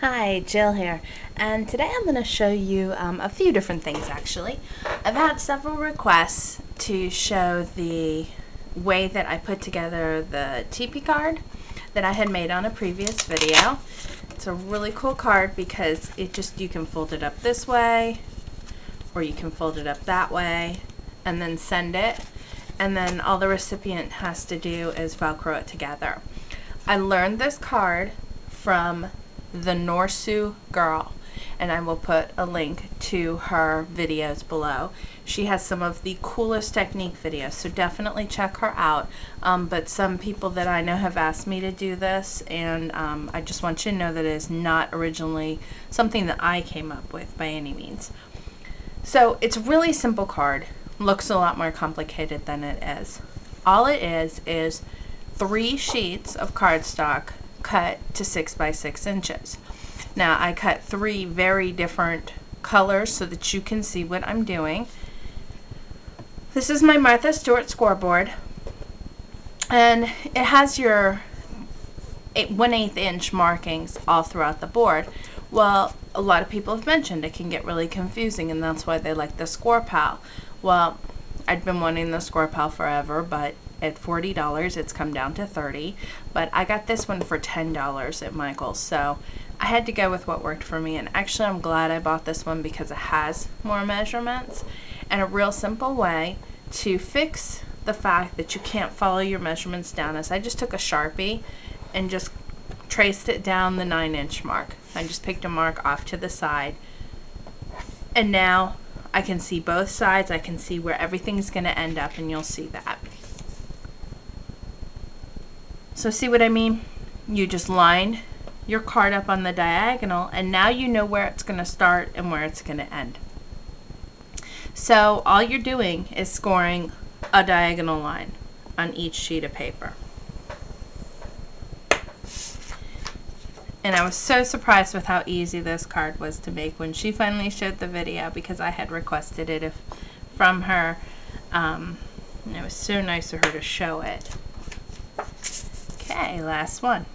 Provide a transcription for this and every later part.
Hi, Jill here, and today I'm going to show you a few different things actually. I've had several requests to show the way that I put together the TeePee card that I had made on a previous video. It's a really cool card because you can fold it up this way or you can fold it up that way and then send it, and then all the recipient has to do is Velcro it together. I learned this card from the Norsu girl, and I will put a link to her videos below. She has some of the coolest technique videos, so definitely check her out. But some people that I know have asked me to do this, and I just want you to know that it is not originally something that I came up with by any means. So it's a really simple card. Looks a lot more complicated than it is. All it is 3 sheets of cardstock cut to 6 by 6 inches. Now I cut 3 very different colors so that you can see what I'm doing. This is my Martha Stewart scoreboard, and it has your 1/8 inch markings all throughout the board. Well, a lot of people have mentioned it can get really confusing, and that's why they like the Score Pal. Well, I'd been wanting the Score Pal forever, but at $40 it's come down to $30, but I got this one for $10 at Michael's, so I had to go with what worked for me. And actually I'm glad I bought this one because it has more measurements, and a real simple way to fix the fact that you can't follow your measurements down is I just took a Sharpie and just traced it down the 9-inch mark. I just picked a mark off to the side, and now I can see both sides. I can see where everything's going to end up, and you'll see that. So see what I mean? You just line your card up on the diagonal, and now you know where it's going to start and where it's going to end. So all you're doing is scoring a diagonal line on each sheet of paper. And I was so surprised with how easy this card was to make when she finally showed the video, because I had requested it from her, and it was so nice of her to show it. Okay, last one.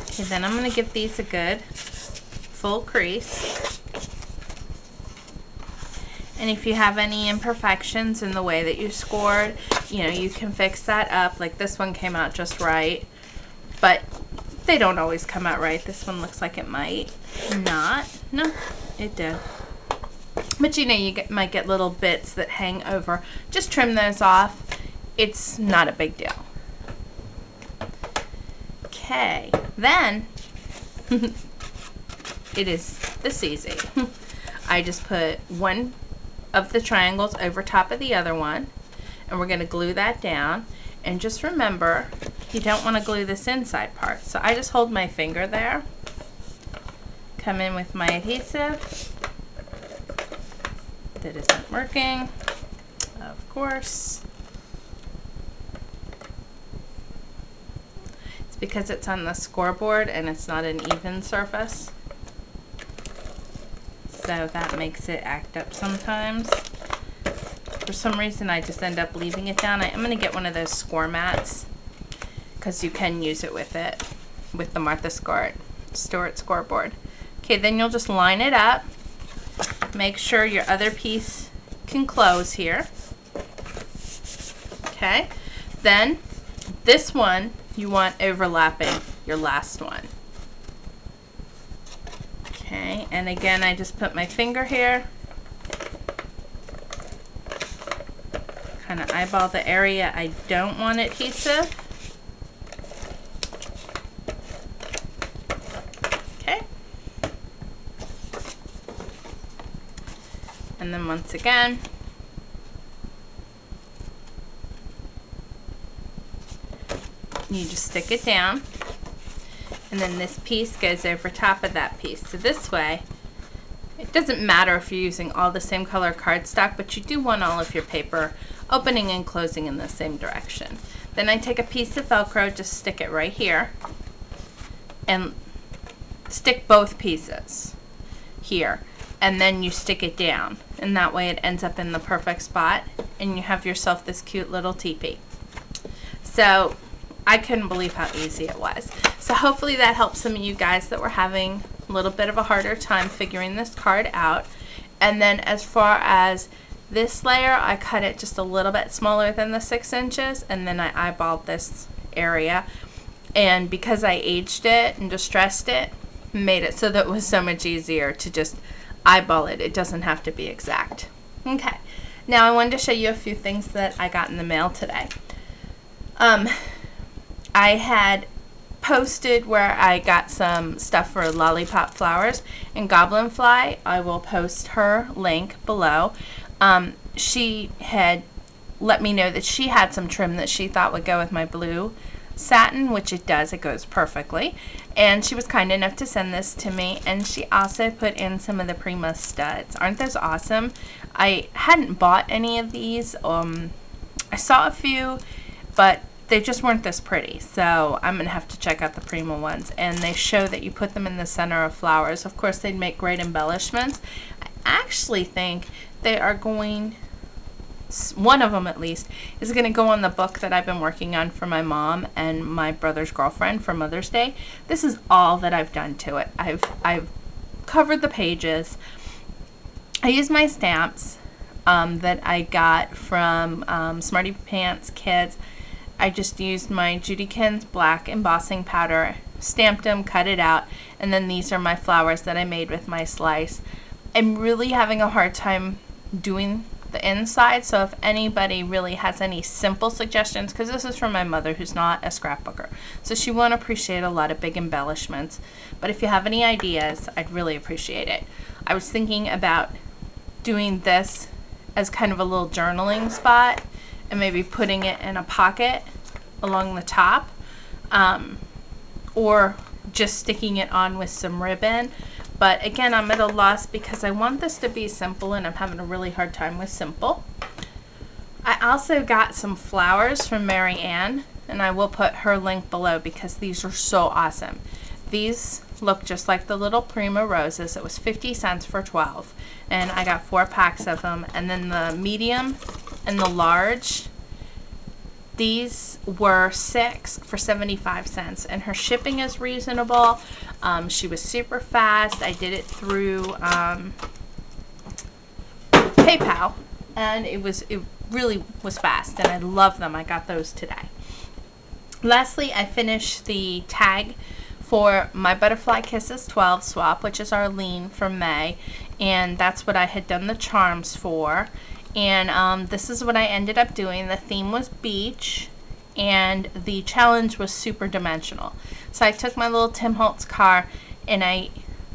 Okay, then I'm going to give these a good full crease. And if you have any imperfections in the way that you scored, you can fix that up. Like this one came out just right, but they don't always come out right. This one looks like it might not. No, it did. But you might get little bits that hang over. Just trim those off. It's not a big deal. Okay, then it is this easy. I just put one of the triangles over top of the other one, and we're going to glue that down. And just remember, you don't want to glue this inside part. So I just hold my finger there, come in with my adhesive. That isn't working, of course. It's because it's on the scoreboard and it's not an even surface, so that makes it act up sometimes. For some reason I just end up leaving it down. I'm going to get one of those score mats because you can use it with the Martha Stewart scoreboard. Okay, then you'll just line it up. Make sure your other piece can close here. Okay, then this one you want overlapping your last one. Okay, and again I just put my finger here, kind of eyeball the area I don't want adhesive. Okay, and then once again you just stick it down, and then this piece goes over top of that piece. So this way, it doesn't matter if you're using all the same color cardstock, but you do want all of your paper opening and closing in the same direction. Then I take a piece of Velcro, just stick it right here, and stick both pieces here, and then you stick it down, and that way it ends up in the perfect spot, and you have yourself this cute little teepee. So I couldn't believe how easy it was. So hopefully that helps some of you guys that were having a little bit of a harder time figuring this card out. And then as far as this layer, I cut it just a little bit smaller than the 6 inches, and then I eyeballed this area. And because I aged it and distressed it, made it so that it was so much easier to just eyeball it. It doesn't have to be exact. Okay, now I wanted to show you a few things that I got in the mail today. I had posted where I got some stuff for lollipop flowers and goblin fly. I will post her link below. She had let me know that she had some trim that she thought would go with my blue satin, which it does. It goes perfectly. And she was kind enough to send this to me, and she also put in some of the Prima studs. Aren't those awesome? I hadn't bought any of these. I saw a few, but they just weren't this pretty, so I'm gonna have to check out the Prima ones. And they show that you put them in the center of flowers. Of course, they'd make great embellishments. I actually think they are going, one of them at least, is going to go on the book that I've been working on for my mom and my brother's girlfriend for Mother's Day. This is all that I've done to it. I've covered the pages. I used my stamps that I got from Smarty Pants Kids. I just used my Judykins black embossing powder, stamped them, cut it out, and then these are my flowers that I made with my slice. I'm really having a hard time doing the inside, so if anybody really has any simple suggestions, because this is from my mother who's not a scrapbooker, so she won't appreciate a lot of big embellishments, but if you have any ideas, I'd really appreciate it. I was thinking about doing this as kind of a little journaling spot and maybe putting it in a pocket along the top, or just sticking it on with some ribbon. But again, I'm at a loss because I want this to be simple, and I'm having a really hard time with simple. I also got some flowers from Mary Ann, and I will put her link below because these are so awesome. These look just like the little Prima roses. It was 50 cents for 12, and I got 4 packs of them. And then the medium and the large, these were 6 for 75 cents, and her shipping is reasonable. She was super fast. I did it through PayPal, and it really was fast, and I love them. I got those today. Lastly, I finished the tag for my Butterfly Kisses 12 swap, which is our lean from May, and that's what I had done the charms for. And this is what I ended up doing. The theme was beach, and the challenge was super dimensional. So I took my little Tim Holtz car and I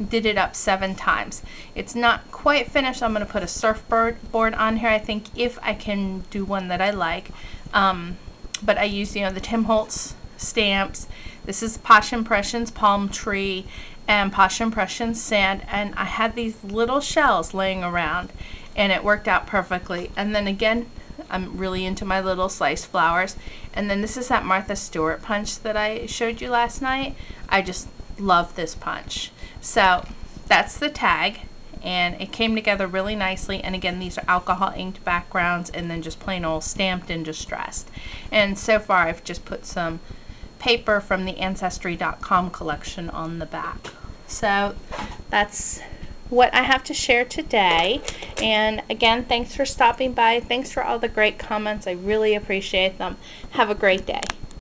did it up 7 times. It's not quite finished. I'm going to put a surfboard on here, I think, if I can do one that I like. But I used, the Tim Holtz stamps. This is Posh Impressions Palm Tree and Posh Impressions Sand, and I had these little shells laying around, and it worked out perfectly. And then again, I'm really into my little sliced flowers. And then this is that Martha Stewart punch that I showed you last night. I just love this punch. So that's the tag, and it came together really nicely. And again, these are alcohol inked backgrounds and then just plain old stamped and distressed. And so far I've just put some paper from the Ancestry.com collection on the back. So that's what I have to share today. And again, thanks for stopping by. Thanks for all the great comments. I really appreciate them. Have a great day.